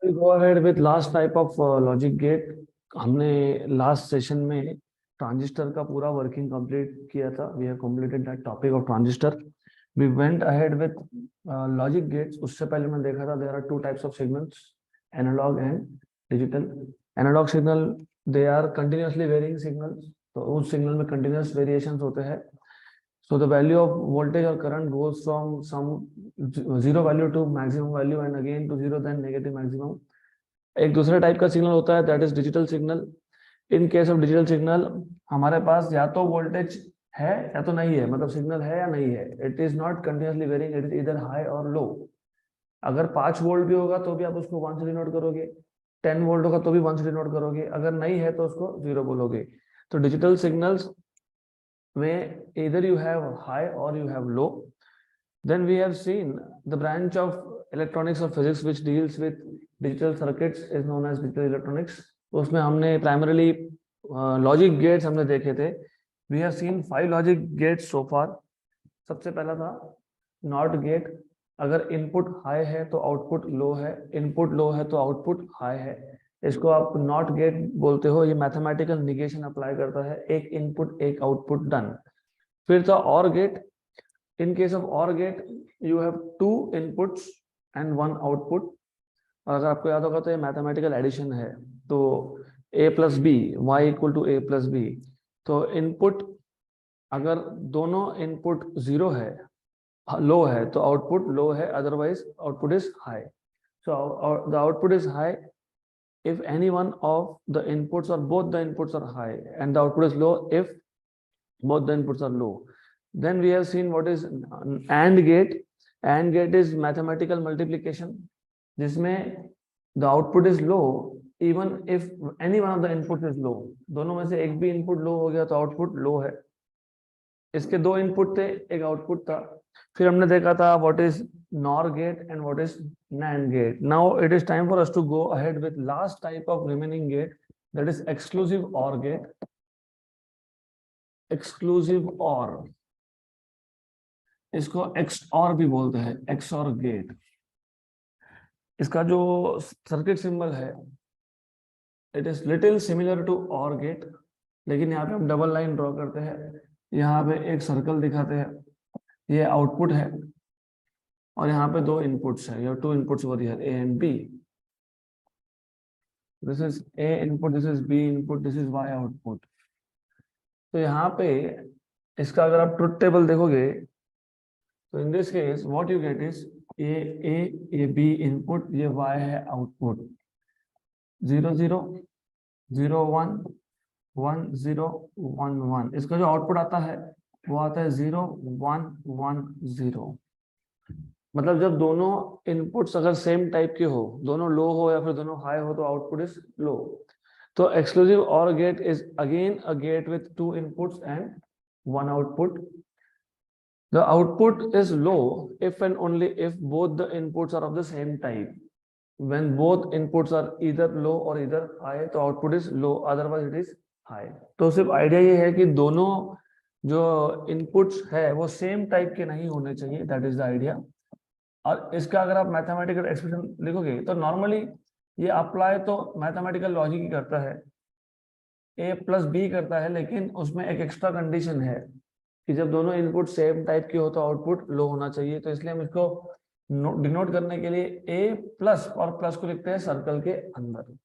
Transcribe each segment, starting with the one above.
We'll go ahead with last type of logic gate. हमने last session में transistor का पूरा वर्किंग कंप्लीट किया था. We have completed that topic of transistor. We went ahead with logic gates. उससे पहले मैंने देखा था there are two types of signals, analog and digital. Analog signal they are continuously varying signals, तो उस signal में कंटिन्यूअस वेरिएशंस होते हैं. So the value of voltage or current goes from some zero value to maximum value and again to zero then negative maximum. एक दूसरा type का signal होता है that is digital signal. In case of digital signal हमारे पास या तो voltage है या तो नहीं है, मतलब सिग्नल है या नहीं है. It is not continuously varying, it is इधर हाई और लो. अगर 5 वोल्ट भी होगा तो भी आप उसको 1 से डिनोट करोगे, 10 वोल्ट होगा तो भी 1 से डिनोट करोगे, अगर नहीं है तो उसको 0 बोलोगे. तो डिजिटल सिग्नल्स में either you have high or you have low. Then we have seen the branch of electronics or physics which deals with digital circuits is known as digital electronics. उसमें हमने primarily logic gates हमने देखे थे. We have seen 5 logic gates so far. सबसे पहला था NOT gate. अगर input high है तो आउटपुट लो है, इनपुट लो है तो आउटपुट हाई है. इसको आप नॉट गेट बोलते हो. ये मैथमेटिकल निगेशन अप्लाई करता है, एक इनपुट एक आउटपुट डन. फिर था और गेट. इन केस ऑफ और get you have 2 inputs and 1 output. और अगर आपको याद होगा तो ये मैथमेटिकल एडिशन है. तो a plus B Y equal to a plus B. तो इनपुट अगर दोनों इनपुट 0 है, लो है, तो आउटपुट लो है, otherwise output is high. So the output is high if any one of the inputs or both the inputs are high, and the output is low if both the inputs are low. Then we have seen what is AND gate. AND gate is mathematical multiplication, जिसमें the output is low even if any one of the inputs is low. दोनों में से एक भी input low हो गया तो output low है. इसके 2 इनपुट थे, एक आउटपुट था. फिर हमने देखा था what is NOR gate and what is NAND gate. Now it is time for us to go ahead with last type of remaining gate, that is exclusive OR gate. Exclusive OR, इसको XOR भी बोलते हैं, XOR gate. इसका जो circuit symbol है it is little similar to OR gate, लेकिन यहाँ पे हम डबल लाइन ड्रॉ करते हैं, यहाँ पे एक सर्कल दिखाते हैं. ये आउटपुट है और यहाँ पे 2 इनपुट्स है. ये 2 inputs over here, A and B. This is A input, this is B input, this is Y output. तो यहाँ पे इसका अगर आप ट्रुथ टेबल देखोगे तो in this case what you get is ये B इनपुट, ये Y है आउटपुट. 0 0 0 1 1 0 1 1. इसका जो आउटपुट आता है वो आता है 0 1 1 0. मतलब जब दोनों इनपुट्स अगर सेम टाइप के हो, दोनों लो हो या फिर दोनों हाई हो, तो आउटपुट इज लो. तो exclusive OR gate is again a gate with 2 inputs and 1 output. The output is low if and only if both the inputs are of the same type. When both inputs are either low or either high, तो output is low, otherwise it is high. तो सिर्फ idea ये है कि दोनों जो inputs है वो सेम टाइप के नहीं होने चाहिए, दैट इज द आइडिया. और इसका अगर आप मैथमेटिकल एक्सप्रेशन लिखोगे तो नॉर्मली ये अप्लाई तो मैथमेटिकल लॉजिक ही करता है, A प्लस B करता है, लेकिन उसमें एक एक्स्ट्रा कंडीशन है कि जब दोनों इनपुट सेम टाइप के हो तो आउटपुट लो होना चाहिए. तो इसलिए हम इसको डिनोट करने के लिए A प्लस और प्लस को लिखते हैं सर्कल के अंदर.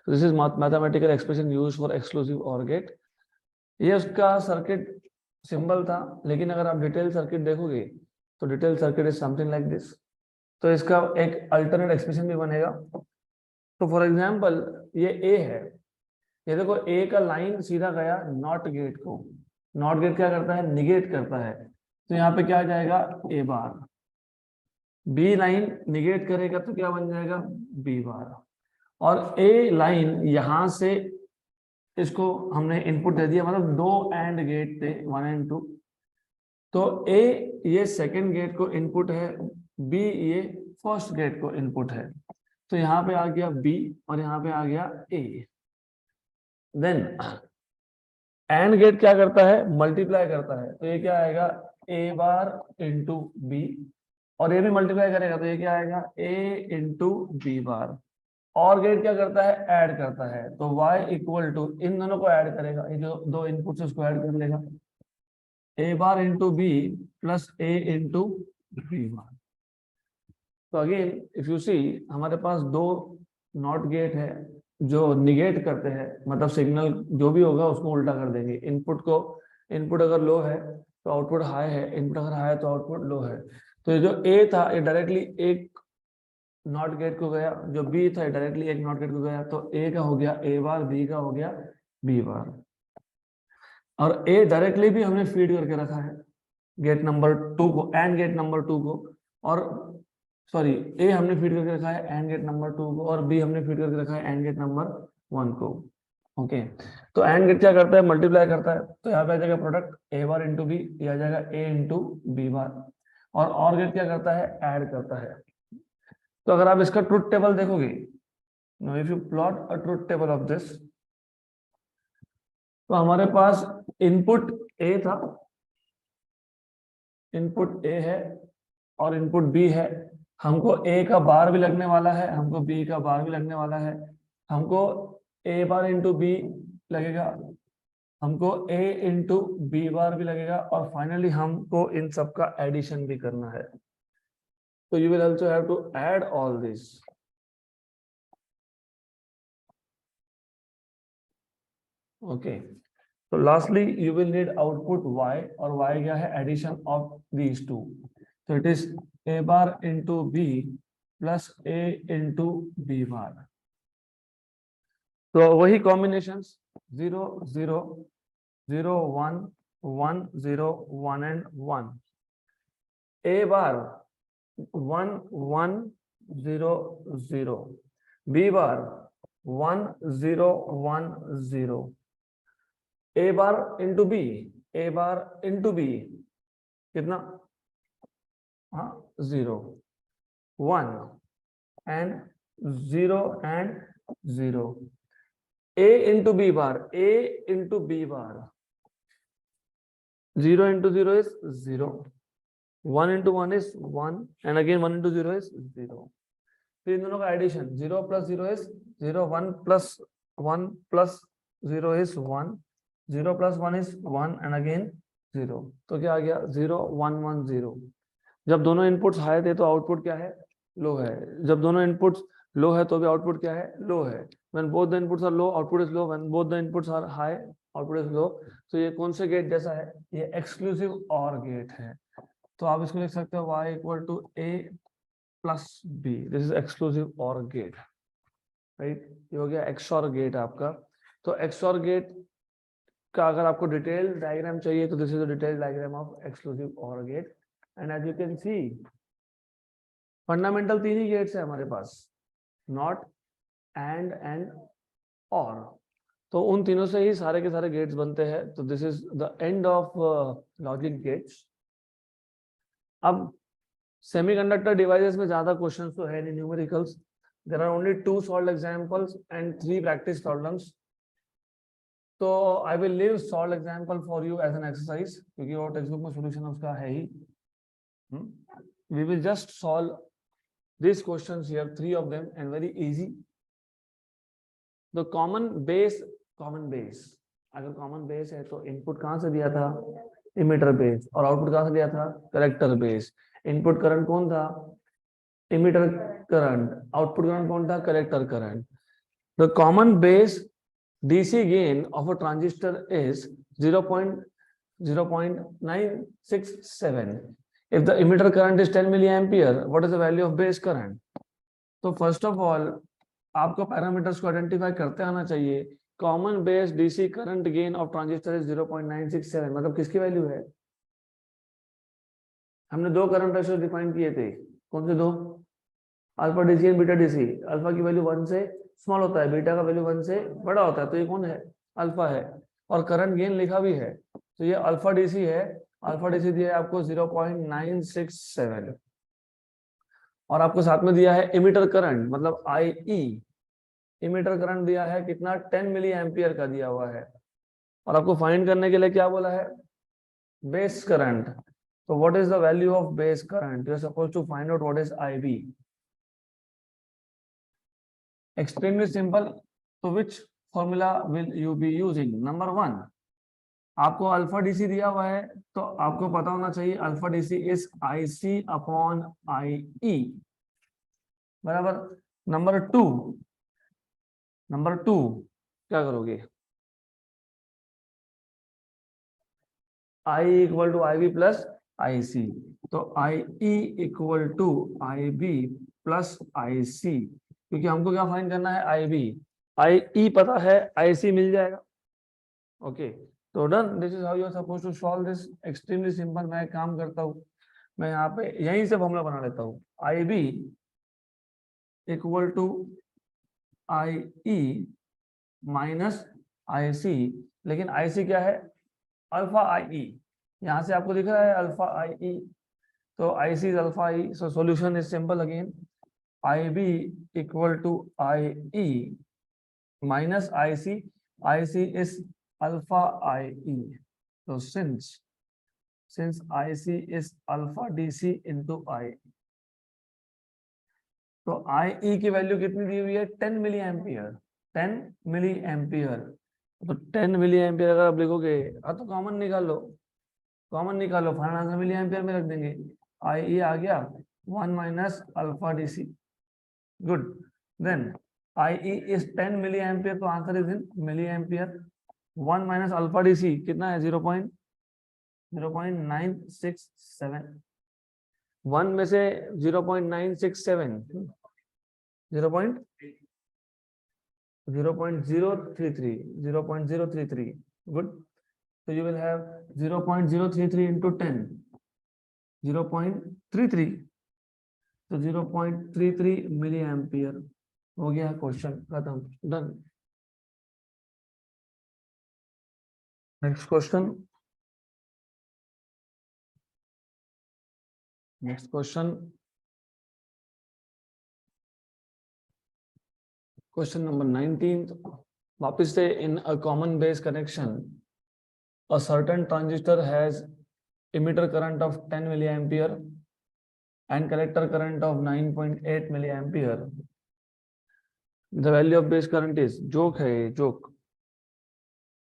This is mathematical expression used for exclusive OR gate. ये उसका सर्किट सिंबल था, लेकिन अगर आप डिटेल सर्किट देखोगे तो detail circuit is something like this. तो इसका एक अल्टरनेट एक्सप्रेशन भी बनेगा. तो फॉर एग्जांपल ये A है, ये देखो A का लाइन सीधा गया नॉट गेट को. नॉट गेट क्या करता है, निगेट करता है. तो यहाँ पे क्या आ जाएगा A bar. B line negate करेगा तो क्या बन जाएगा B बार. और A लाइन यहां से इसको हमने इनपुट दे दिया, मतलब 2 AND गेट थे 1 and 2. तो A ये सेकंड गेट को इनपुट है, B ये फर्स्ट गेट को इनपुट है. तो यहाँ पे आ गया B और यहाँ पे आ गया A. देन AND गेट क्या करता है, मल्टीप्लाई करता है. तो ये क्या आएगा A बार इंटू B और ये भी मल्टीप्लाई करेगा तो ये क्या आएगा a इंटू बी बार। और गेट क्या करता है, ऐड करता है, तो y इक्वल टू इन दोनों को ऐड करेगा, ये जो दो इनपुट उसको ऐड कर लेगा, a bar into B plus a into B bar. तो अगेन इफ यू सी हमारे पास दो नॉट गेट है जो निगेट करते हैं, मतलब सिग्नल जो भी होगा उसको उल्टा कर देंगे। इनपुट अगर लो है तो आउटपुट हाई है, इनपुट अगर हाई है तो आउटपुट लो है। तो ये जो ए था ये डायरेक्टली एक नॉट गेट को गया, जो बी था डायरेक्टली एक नॉट गेट को गया, तो ए का हो गया ए बार, बी का हो गया बी बार। और ए डायरेक्टली भी हमने फीड करके रखा है गेट नंबर 2 को, एंड गेट नंबर 2 को, और सॉरी ए हमने फीड करके रखा है एंड गेट नंबर 2 को, और बी हमने फीड करके रखा है एंड गेट नंबर 1 को। ओके, तो एंड गेट क्या करता है, मल्टीप्लाई करता है, तो यहाँ पे आ जाएगा product A bar into B, ये आ जाएगा ए इंटू बी बार। और गेट क्या करता है, ऐड करता है। तो अगर आप इसका ट्रुथ टेबल देखोगे, know if you plot a truth table of this, तो हमारे पास इनपुट ए था, इनपुट ए है और इनपुट बी है। हमको ए का बार भी लगने वाला है, हमको बी का बार भी लगने वाला है, हमको ए बार इंटू बी लगेगा, हमको ए इंटू बी बार भी लगेगा, और फाइनली हमको इन सब का एडिशन भी करना है। तो you will also have to add all this. Okay, तो lastly you will need output y, और y क्या है, एडिशन ऑफ दीज टू। तो it is a bar into B plus a into B bar. तो वही combination 0 0 0 1 1 0 1 and 1, a bar 1 1 0 0, b bar 1 0 1 0, a bar into B, a bar into B कितना, हाँ 0 1 and 0 and 0, a into B bar, a into B bar, 0 into 0 is 0, 1 into 1 is 1, and again 1 into 0 is 0. फिर इन दोनों का addition 0 plus 0 is 0, 1 plus 1 plus 0 is 1, 0 plus 1 is 1 and again 0। तो क्या आ गया 0 1 1 0। जब दोनों इनपुट्स हाई थे तो आउटपुट क्या है, लो है। जब दोनों इनपुट्स लो है तो भी आउटपुट क्या है, लो है। When both the inputs are low, output is low. When both the inputs are high, output is low. तो ये कौन से गेट जैसा है, ये एक्सक्लूसिव और गेट है। तो आप इसको लिख सकते हो y equal to a plus B, this is exclusive OR gate, right. ये हो गया एक्सऑर गेट आपका। तो एक्सऑर गेट का अगर आपको डिटेल डायग्राम चाहिए तो this is the detail diagram of exclusive OR gate. And as you can see fundamental तीन ही गेट्स है हमारे पास, नॉट, एंड और। तो उन तीनों से ही सारे के सारे गेट्स बनते हैं। तो this is the end of logic gates. अब सेमीकंडक्टर डिवाइसेस में ज्यादा क्वेश्चंस तो है नहीं, numericals, there are only 2 solved examples and 3 practice problems. तो I will leave solved example for you as an exercise, क्योंकि वो टेक्स्ट बुक में सॉल्यूशन उसका है ही। We will just solve this questions here, 3 of them and very easy. The common base, अगर common base है तो इनपुट कहां से दिया था, इमीटर बेस, और आउटपुट कहां से दिया था, कलेक्टर बेस। इनपुट करंट कौन था, इमीटर करंट, आउटपुट करंट कौन था, collector current. The common base DC gain of a transistor is 0.0967. If the emitter current is 10 milliampere, what is the value of base current? तो first of all आपको parameters को identify करते आना चाहिए। Common base DC current gain of transistor is 0.967, मतलब किसकी value है, हमने दो करंट रेशियो डिफाइन किए थे, कौन से दो, alpha DC and beta DC। Alpha की वैल्यू 1 से स्मॉल होता है, बीटा का वैल्यू 1 से बड़ा होता है, तो ये कौन है, अल्फा है। और करंट गेन लिखा भी है, तो ये अल्फा DC है, अल्फा DC दिया है आपको 0.967, और आपको साथ में दिया है इमीटर करंट मतलब IE, इमीटर करंट दिया है कितना, 10 मिली एम्पियर का दिया हुआ है। और आपको फाइंड करने के लिए क्या बोला है, base current. So what is the value of base current? You are supposed to find out what is IB. Extremely simple. So which formula will you be using? Number 1, आपको अल्फा डीसी दिया हुआ है तो आपको पता होना चाहिए alpha DC is IC upon IE, बराबर। नंबर 2 क्या करोगे? I equal to IB plus IC, तो IE equal to IB plus IC, क्योंकि हमको क्या फाइंड करना है? IB। IE पता है, IC मिल जाएगा। ओके, तो done. This is how you are suppose to solve this. Extremely simple. मैं एक काम करता हूँ, मैं यहाँ पे यहीं से फॉर्मूला बना लेता हूँ। IB equal to IE minus IC, लेकिन IC क्या है? Alpha IE। यहाँ से आपको दिख रहा है अल्फा IE, तो IC is alpha IE। So solution is simple again. IB equal to IE minus IC, IC is alpha IE. So since IC is alpha DC into I, तो IE की value कितनी दी हुई है? 10 milli ampere. 10 milli ampere, तो 10 milli ampere अगर आप लिखोगे, तो कॉमन निकालो, फाइनल आंसर मिली एम्पियर में रख देंगे। IE आ गया 1 minus alpha DC। Good. Then IE is 10 milli ampere, तो answer is in milli ampere. 1 minus alpha DC कितना है? 0.967। 1 में से 0.967 0.033। Good. So you will have 0.033 into 10, 0.33, तो 0.33 मिली एम्पियर हो गया। क्वेश्चन खत्म, done. Next question. Question number 19। वापस से, in a common base connection a certain transistor has emitter current of 10 milliampere and collector current of 9.8 milliampere. The value of base current is, joke है ये, joke.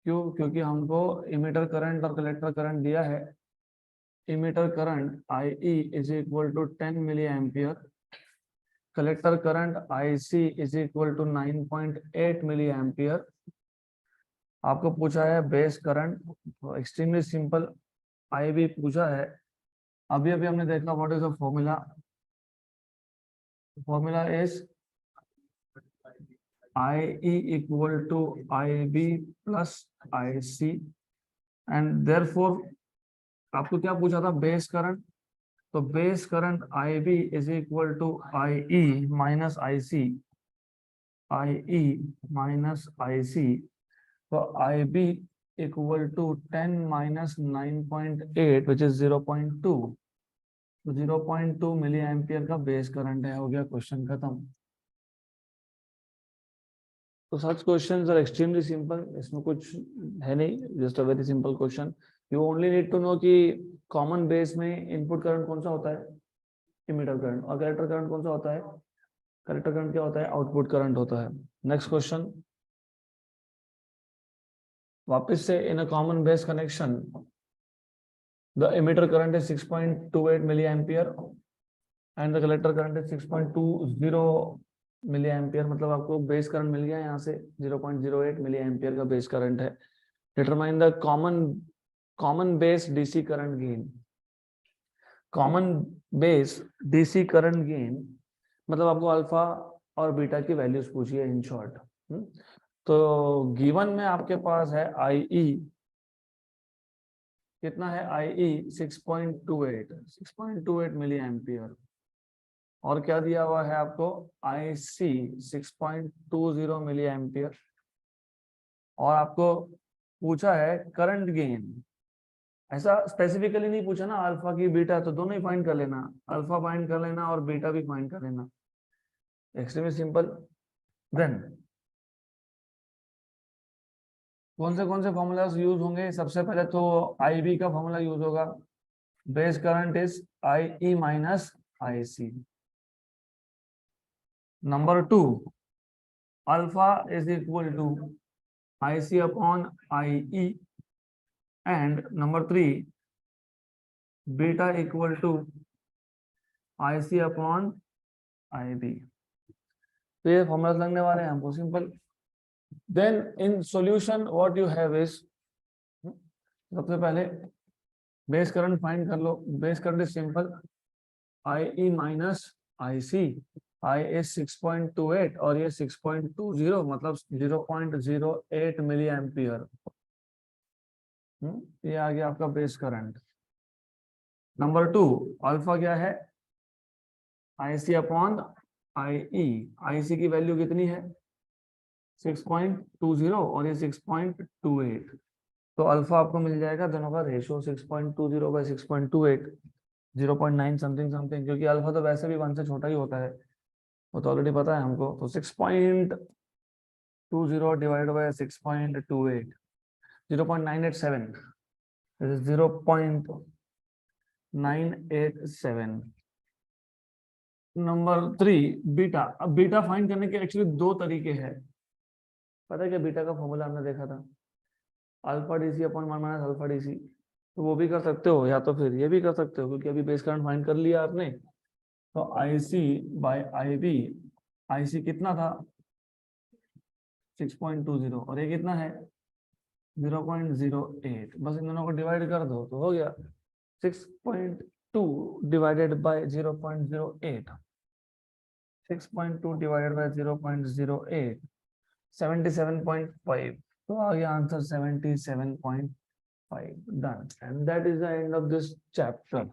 क्यों? क्योंकि हमको emitter current और collector current दिया है। Emitter current IE is equal to 10 milliampere, collector current IC is equal to 9.8 milliampere। आपको पूछा है base current, extremely simple. IB पूछा है। अभी हमने देखा what is the formula. Formula is IE equal to IB plus IC, and therefore आपको क्या पूछा था? Base current. तो base current IB is equal to IE minus IC, IE minus IC, तो IB equal to 10 minus 9.8 which is 0.2, तो 0.2 milliampere का base current है। हो गया क्वेश्चन खत्म। तो such questions are extremely simple, इसमें कुछ है नहीं, just a very simple question. You only need to know कि कॉमन बेस में इनपुट करंट कौन सा होता है? Emitter current. और कलेक्टर करंट कौन सा होता है? कलेक्टर करंट क्या होता है? आउटपुट करंट होता है। Next question. वापस से, in a common base connection the emitter current is 6.28 milliampere and the collector current is 6.20 milliampere। मतलब आपको बेस करंट मिल गया यहाँ से 0.08 milliampere का बेस करंट है। Determine the common base DC current gain. Common base DC current gain मतलब आपको alpha और बीटा की वैल्यूज पूछी है इन शॉर्ट। तो गिवन में आपके पास है IE कितना है? IE 6.28 मिली एम्पियर, और क्या दिया हुआ है आपको? IC 6.20 मिली एम्पियर, और आपको पूछा है करंट गेन। ऐसा स्पेसिफिकली नहीं पूछा ना, अल्फा की बीटा, तो दोनों ही फाइंड कर लेना, अल्फा फाइंड कर लेना और बीटा भी फाइंड कर लेना। Extremely simple. देन कौन से फॉर्मूलाज यूज होंगे? सबसे पहले तो IB का फॉर्मूला यूज होगा। base current is IE minus IC. Number 2, alpha is equal to IC upon IE, and number 3, beta equal to IC upon IB. तो ये फॉर्मूला लगने वाले हैं हमको simple. Then in solution what you have is, सबसे पहले base current find कर लो. Base current is simple, IE minus IC. I is 6.28 और ये 6.20, मतलब 0.08 मिली एम्पियर. ये आ गया आपका बेस करंट. नंबर 2, अल्फा क्या है? IC upon IE. IC की वैल्यू कितनी है? 6.20 और ये 6.28. तो अल्फा आपको मिल जाएगा, दोनों का रेशियो 6.20 बाई 6.28, 0.9 समथिंग समथिंग, क्योंकि अल्फा तो वैसे भी 1 से छोटा ही होता है, वो तो ऑलरेडी पता है हमको. तो 6.20 divide by 6.28, 0.987. This is 0.987. Number 3, beta. अब बीटा फाइंड करने के एक्चुअली 2 तरीके हैं. पता है क्या बीटा का फॉर्मूला हमने देखा था? Alpha DC upon 1 minus alpha DC. तो वो भी कर सकते हो, या तो फिर ये भी कर सकते हो, क्योंकि अभी बेस करंट फाइंड कर लिया आपने. तो IC बाय IB. IC कितना था? 6.20 और ये कितना है? 0.08. बस इन दोनों को डिवाइड कर दो तो हो गया 6.2 डिवाइडेड बाय 0.08. 6.2 divided by 0.08, 77.5. तो आ गया answer 77.5. Done. And that is the end of this chapter.